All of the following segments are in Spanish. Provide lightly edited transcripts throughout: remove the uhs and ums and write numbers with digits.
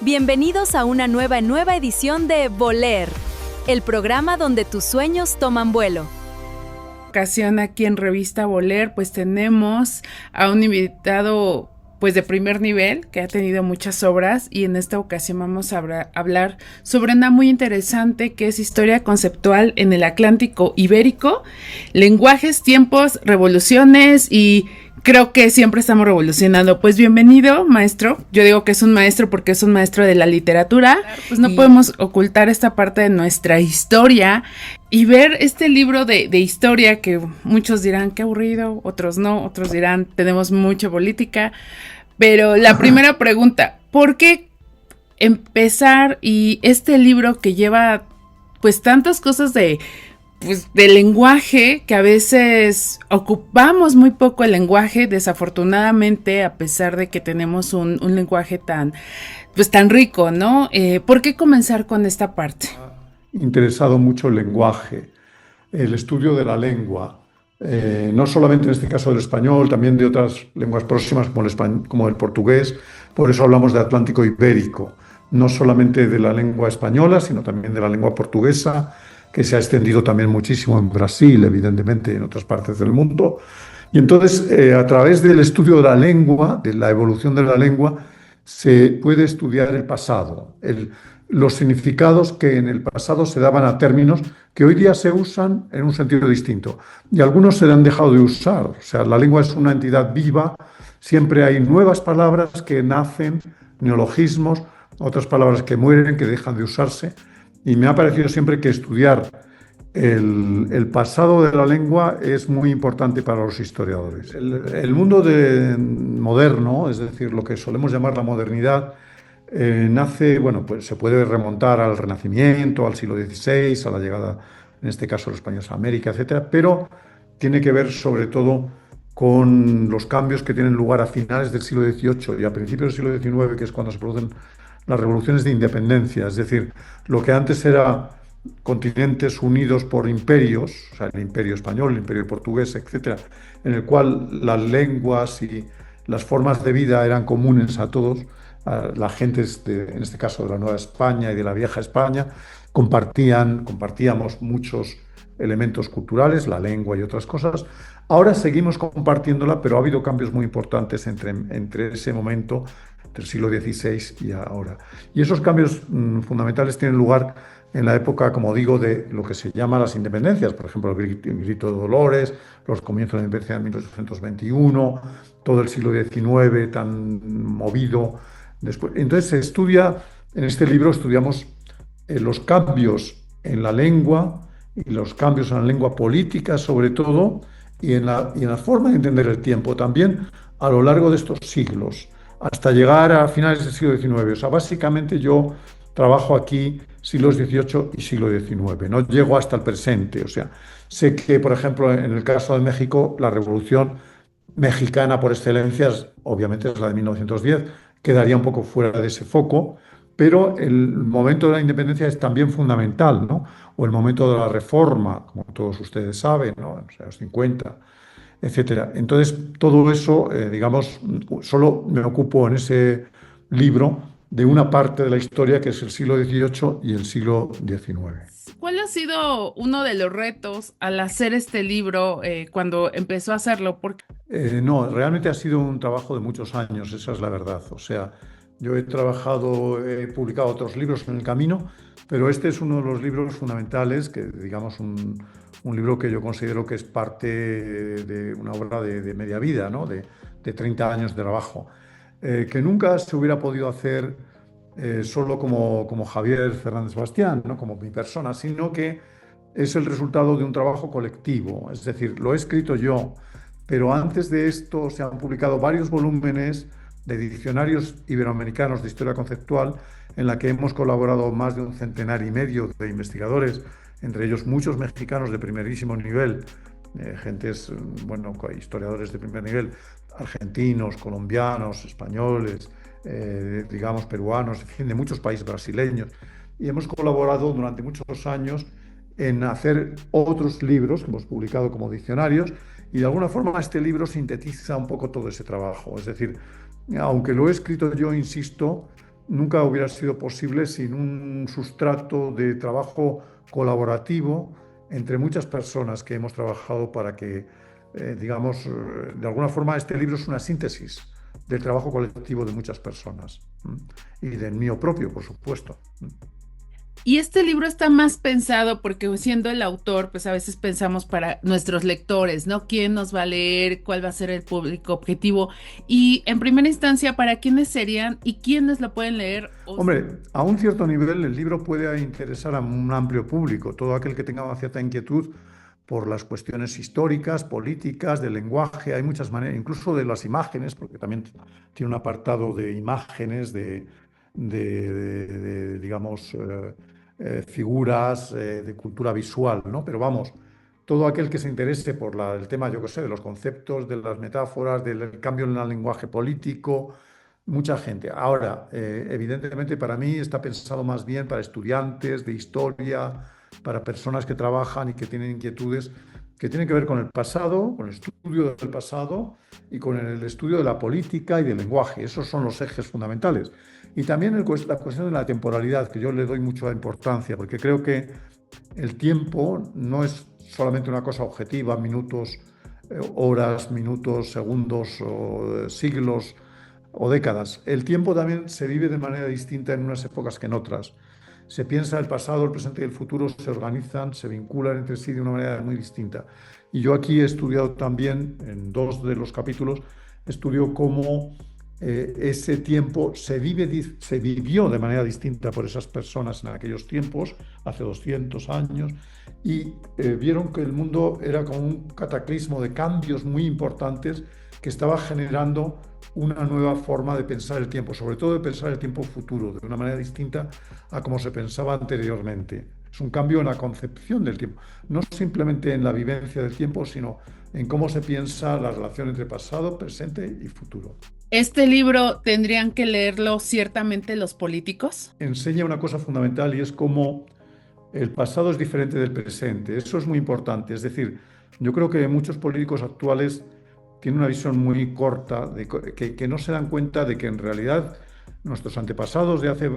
Bienvenidos a una nueva edición de Voler, el programa donde tus sueños toman vuelo. Ocasión aquí en Revista Voler, pues tenemos a un invitado pues de primer nivel que ha tenido muchas obras, y en esta ocasión vamos a hablar sobre una muy interesante que es Historia conceptual en el Atlántico Ibérico, lenguajes, tiempos, revoluciones, y creo que siempre estamos revolucionando. Pues bienvenido, maestro. Yo digo que es un maestro porque es un maestro de la literatura. Pues no podemos ocultar esta parte de nuestra historia y ver este libro de historia que muchos dirán qué aburrido, otros no, otros dirán tenemos mucha política. Pero la primera pregunta, ¿por qué empezar y este libro que lleva pues tantas cosas de lenguaje, que a veces ocupamos muy poco el lenguaje, desafortunadamente, a pesar de que tenemos un lenguaje tan rico, ¿no? ¿Por qué comenzar con esta parte? Interesado mucho el lenguaje, el estudio de la lengua, no solamente en este caso del español, también de otras lenguas próximas como el portugués. Por eso hablamos de Atlántico Ibérico, no solamente de la lengua española, sino también de la lengua portuguesa, que se ha extendido también muchísimo en Brasil, evidentemente, en otras partes del mundo. Y entonces, a través del estudio de la lengua, de la evolución de la lengua, se puede estudiar el pasado, los significados que en el pasado se daban a términos que hoy día se usan en un sentido distinto. Y algunos se han dejado de usar. O sea, la lengua es una entidad viva, siempre hay nuevas palabras que nacen, neologismos, otras palabras que mueren, que dejan de usarse. Y me ha parecido siempre que estudiar el pasado de la lengua es muy importante para los historiadores. El mundo moderno, es decir, lo que solemos llamar la modernidad, nace, pues se puede remontar al Renacimiento, al siglo XVI, a la llegada, en este caso, de los españoles a América, etcétera, pero tiene que ver sobre todo con los cambios que tienen lugar a finales del siglo XVIII y a principios del siglo XIX, que es cuando se producen las revoluciones de independencia, es decir, lo que antes era continentes unidos por imperios, o sea, el imperio español, el imperio portugués, etcétera, en el cual las lenguas y las formas de vida eran comunes a todos, a la gente, en este caso de la Nueva España y de la Vieja España, compartíamos muchos elementos culturales, la lengua y otras cosas. Ahora seguimos compartiéndola, pero ha habido cambios muy importantes entre ese momento, entre el siglo XVI y ahora. Y esos cambios fundamentales tienen lugar en la época, como digo, de lo que se llama las independencias, por ejemplo, el Grito de Dolores, los comienzos de la independencia en 1821, todo el siglo XIX tan movido. Entonces se estudia, en este libro estudiamos los cambios en la lengua y los cambios en la lengua política, sobre todo, y en la forma de entender el tiempo también a lo largo de estos siglos, hasta llegar a finales del siglo XIX. O sea, básicamente yo trabajo aquí siglos XVIII y siglo XIX, no llego hasta el presente. O sea, sé que, por ejemplo, en el caso de México, la revolución mexicana por excelencia, obviamente es la de 1910, quedaría un poco fuera de ese foco, pero el momento de la independencia es también fundamental, ¿no? O el momento de la reforma, como todos ustedes saben, ¿no? En los años 50, etcétera. Entonces, todo eso, digamos, solo me ocupo en ese libro de una parte de la historia que es el siglo XVIII y el siglo XIX. ¿Cuál ha sido uno de los retos al hacer este libro cuando empezó a hacerlo? No, realmente ha sido un trabajo de muchos años, esa es la verdad. O sea, yo he publicado otros libros en el camino, pero este es uno de los libros fundamentales, que digamos un libro que yo considero que es parte de una obra de media vida, ¿no? de 30 años de trabajo, que nunca se hubiera podido hacer solo como Javier Fernández Bastián, ¿no? Como mi persona, sino que es el resultado de un trabajo colectivo. Es decir, lo he escrito yo, pero antes de esto se han publicado varios volúmenes de diccionarios iberoamericanos de historia conceptual, en la que hemos colaborado más de 1,5 centenar de investigadores, entre ellos muchos mexicanos de primerísimo nivel, historiadores de primer nivel, argentinos, colombianos, españoles, digamos peruanos, en fin, de muchos países, brasileños, y hemos colaborado durante muchos años en hacer otros libros que hemos publicado como diccionarios, y de alguna forma este libro sintetiza un poco todo ese trabajo. Es decir, aunque lo he escrito yo, insisto, nunca hubiera sido posible sin un sustrato de trabajo colaborativo entre muchas personas que hemos trabajado para que, digamos, de alguna forma este libro es una síntesis del trabajo colectivo de muchas personas y del mío propio, por supuesto. Y este libro está más pensado porque siendo el autor, pues a veces pensamos para nuestros lectores, ¿no? ¿Quién nos va a leer? ¿Cuál va a ser el público objetivo? Y en primera instancia, ¿para quiénes serían y quiénes lo pueden leer? Hombre, a un cierto nivel el libro puede interesar a un amplio público, todo aquel que tenga una cierta inquietud por las cuestiones históricas, políticas, del lenguaje, hay muchas maneras, incluso de las imágenes, porque también tiene un apartado de imágenes, digamos, figuras de cultura visual, ¿no? Pero vamos, todo aquel que se interese por el tema, yo qué sé, de los conceptos, de las metáforas, del cambio en el lenguaje político, mucha gente. Ahora, evidentemente para mí está pensado más bien para estudiantes de historia, para personas que trabajan y que tienen inquietudes que tienen que ver con el pasado, con el estudio del pasado y con el estudio de la política y del lenguaje. Esos son los ejes fundamentales. Y también la cuestión de la temporalidad, que yo le doy mucha importancia, porque creo que el tiempo no es solamente una cosa objetiva, minutos, horas, minutos, segundos o siglos o décadas. El tiempo también se vive de manera distinta en unas épocas que en otras. Se piensa el pasado, el presente y el futuro, se organizan, se vinculan entre sí de una manera muy distinta. Y yo aquí he estudiado también, en 2 de los capítulos, estudio cómo ese tiempo se vivió de manera distinta por esas personas en aquellos tiempos, hace 200 años, y vieron que el mundo era como un cataclismo de cambios muy importantes que estaba generando una nueva forma de pensar el tiempo, sobre todo de pensar el tiempo futuro, de una manera distinta a como se pensaba anteriormente. Es un cambio en la concepción del tiempo, no simplemente en la vivencia del tiempo, sino en cómo se piensa la relación entre pasado, presente y futuro. ¿Este libro tendrían que leerlo ciertamente los políticos? Enseña una cosa fundamental y es cómo el pasado es diferente del presente. Eso es muy importante. Es decir, yo creo que muchos políticos actuales tienen una visión muy corta, que no se dan cuenta de que en realidad nuestros antepasados de hace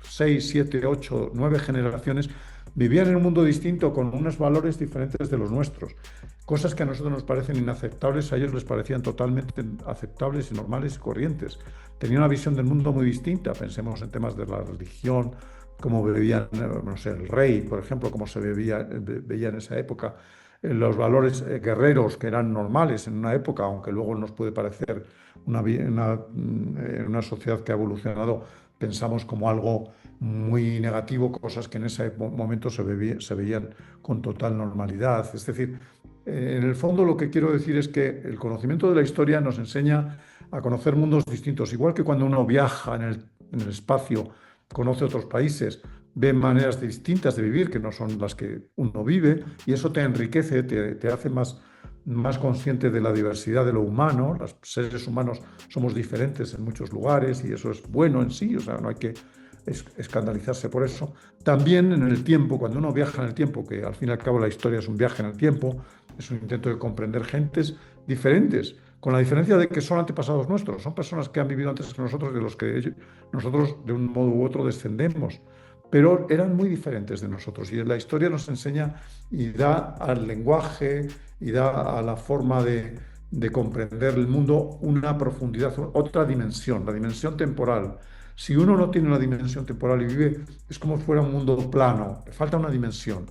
6, 7, 8, 9 generaciones vivían en un mundo distinto con unos valores diferentes de los nuestros. Cosas que a nosotros nos parecen inaceptables, a ellos les parecían totalmente aceptables y normales y corrientes. Tenían una visión del mundo muy distinta. Pensemos en temas de la religión, cómo bebían, no sé, el rey, por ejemplo, cómo se veía en esa época. Los valores guerreros que eran normales en una época, aunque luego nos puede parecer una sociedad que ha evolucionado, pensamos como algo muy negativo, cosas que en ese momento se veían con total normalidad. Es decir, en el fondo lo que quiero decir es que el conocimiento de la historia nos enseña a conocer mundos distintos, igual que cuando uno viaja en el espacio, conoce otros países, ve maneras distintas de vivir que no son las que uno vive, y eso te enriquece, te hace más consciente de la diversidad de lo humano. Los seres humanos somos diferentes en muchos lugares y eso es bueno en sí, o sea, no hay que escandalizarse por eso. También en el tiempo, cuando uno viaja en el tiempo, que al fin y al cabo la historia es un viaje en el tiempo, es un intento de comprender gentes diferentes, con la diferencia de que son antepasados nuestros, son personas que han vivido antes que nosotros, de los que nosotros de un modo u otro descendemos, pero eran muy diferentes de nosotros. Y la historia nos enseña y da al lenguaje y da a la forma de comprender el mundo una profundidad, otra dimensión, la dimensión temporal. Si uno no tiene una dimensión temporal y vive, es como si fuera un mundo plano, le falta una dimensión.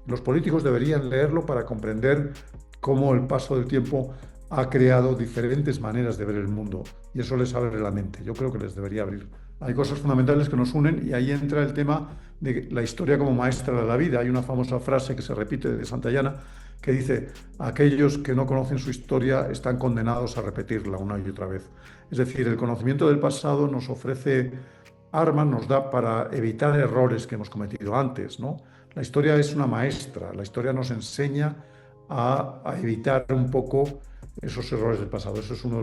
Los políticos deberían leerlo para comprender cómo el paso del tiempo ha creado diferentes maneras de ver el mundo y eso les abre la mente. Yo creo que les debería abrir. Hay cosas fundamentales que nos unen y ahí entra el tema de la historia como maestra de la vida. Hay una famosa frase que se repite de Santayana que dice: aquellos que no conocen su historia están condenados a repetirla una y otra vez. Es decir, el conocimiento del pasado nos ofrece armas, nos da para evitar errores que hemos cometido antes, ¿no? La historia es una maestra, la historia nos enseña a evitar un poco esos errores del pasado. Eso es uno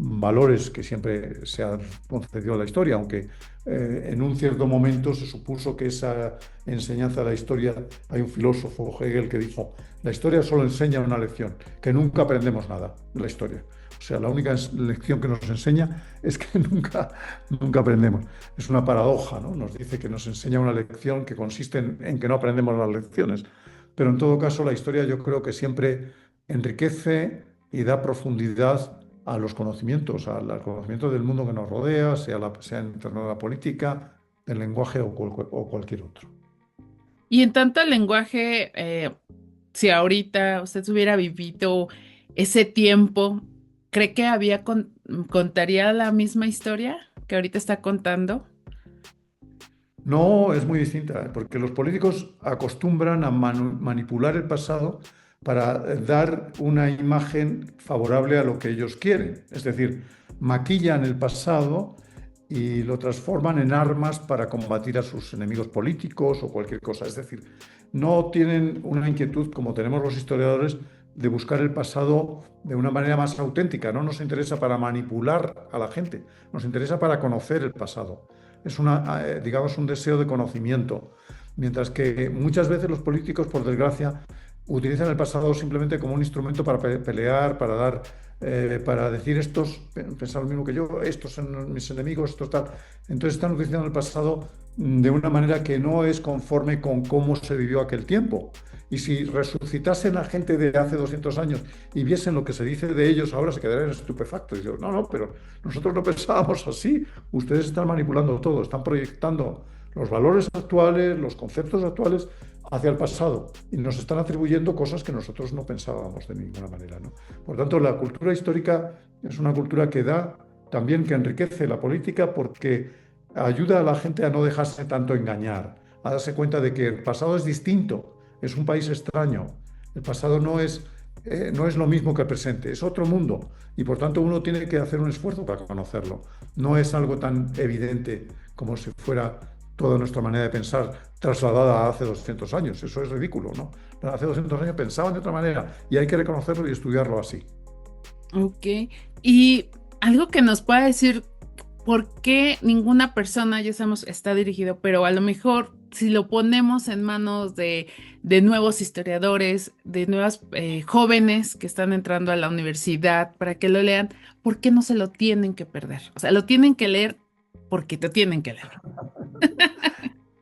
valores que siempre se han concedido a la historia, aunque en un cierto momento se supuso que esa enseñanza de la historia, hay un filósofo, Hegel, que dijo, la historia solo enseña una lección, que nunca aprendemos nada de la historia. O sea, la única lección que nos enseña es que nunca aprendemos. Es una paradoja, ¿no? Nos dice que nos enseña una lección que consiste en que no aprendemos las lecciones. Pero en todo caso, la historia yo creo que siempre enriquece y da profundidad a los conocimientos, al conocimiento del mundo que nos rodea, sea en el terreno de la política, del lenguaje o cualquier otro. Y en tanto el lenguaje, si ahorita usted hubiera vivido ese tiempo, ¿cree que contaría la misma historia que ahorita está contando? No, es muy distinta, porque los políticos acostumbran a manipular el pasado para dar una imagen favorable a lo que ellos quieren. Es decir, maquillan el pasado y lo transforman en armas para combatir a sus enemigos políticos o cualquier cosa. Es decir, no tienen una inquietud como tenemos los historiadores de buscar el pasado de una manera más auténtica. No nos interesa para manipular a la gente, nos interesa para conocer el pasado. Es digamos, un deseo de conocimiento. Mientras que muchas veces los políticos, por desgracia, utilizan el pasado simplemente como un instrumento para pelear, para decir pensar lo mismo que yo, estos son mis enemigos, estos tal. Entonces están utilizando el pasado de una manera que no es conforme con cómo se vivió aquel tiempo. Y si resucitasen a gente de hace 200 años y viesen lo que se dice de ellos, ahora se quedarían estupefactos. Y digo, no, pero nosotros no pensábamos así. Ustedes están manipulando todo, están proyectando los valores actuales, los conceptos actuales hacia el pasado y nos están atribuyendo cosas que nosotros no pensábamos de ninguna manera, ¿no? Por tanto, la cultura histórica es una cultura que también que enriquece la política porque ayuda a la gente a no dejarse tanto engañar, a darse cuenta de que el pasado es distinto, es un país extraño, el pasado no es lo mismo que el presente, es otro mundo y por tanto uno tiene que hacer un esfuerzo para conocerlo. No es algo tan evidente como si fuera toda nuestra manera de pensar trasladada a hace 200 años. Eso es ridículo, ¿no? Hace 200 años pensaban de otra manera y hay que reconocerlo y estudiarlo así. Ok. Y algo que nos pueda decir por qué ninguna persona, ya sabemos, está dirigido, pero a lo mejor si lo ponemos en manos de nuevos historiadores, de nuevas jóvenes que están entrando a la universidad para que lo lean, ¿por qué no se lo tienen que perder? O sea, lo tienen que leer porque te tienen que leer.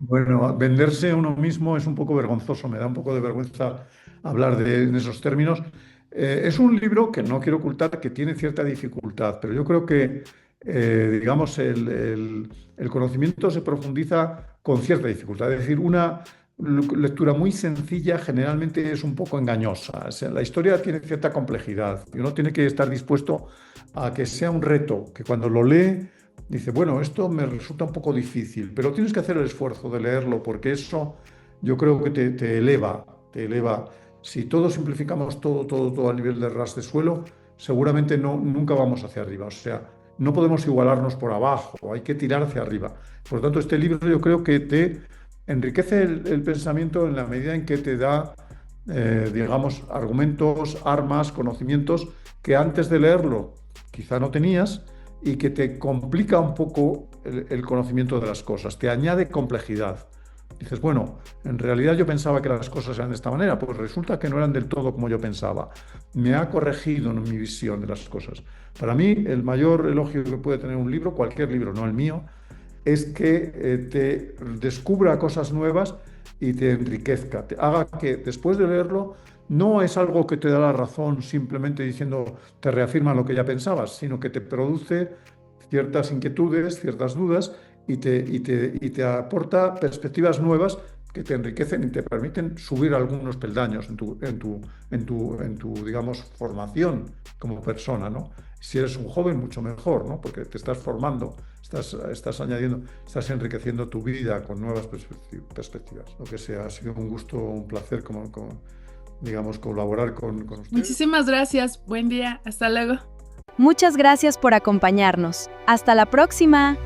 Bueno, venderse a uno mismo es un poco vergonzoso, me da un poco de vergüenza hablar de esos términos. Es un libro que no quiero ocultar que tiene cierta dificultad, pero yo creo que, digamos, el conocimiento se profundiza con cierta dificultad. Es decir, una lectura muy sencilla generalmente es un poco engañosa. O sea, la historia tiene cierta complejidad y uno tiene que estar dispuesto a que sea un reto, que cuando lo lee dice, bueno, esto me resulta un poco difícil, pero tienes que hacer el esfuerzo de leerlo porque eso yo creo que te eleva, te eleva. Si todos simplificamos todo a nivel de ras de suelo, seguramente nunca vamos hacia arriba. O sea, no podemos igualarnos por abajo, hay que tirar hacia arriba. Por lo tanto, este libro yo creo que te enriquece el pensamiento en la medida en que te da, digamos, argumentos, armas, conocimientos que antes de leerlo quizá no tenías y que te complica un poco el conocimiento de las cosas, te añade complejidad. Dices, bueno, en realidad yo pensaba que las cosas eran de esta manera, pues resulta que no eran del todo como yo pensaba. Me ha corregido en mi visión de las cosas. Para mí, el mayor elogio que puede tener un libro, cualquier libro, no el mío, es que te descubra cosas nuevas y te enriquezca, te haga que después de leerlo no es algo que te da la razón simplemente diciendo te reafirma lo que ya pensabas, sino que te produce ciertas inquietudes, ciertas dudas y te aporta perspectivas nuevas que te enriquecen y te permiten subir algunos peldaños en tu digamos, formación como persona, ¿no? Si eres un joven, mucho mejor, ¿no? Porque te estás formando, estás añadiendo, estás enriqueciendo tu vida con nuevas perspectivas. Lo que sea, ha sido un gusto, un placer digamos, colaborar con ustedes. Muchísimas gracias. Buen día. Hasta luego. Muchas gracias por acompañarnos. Hasta la próxima.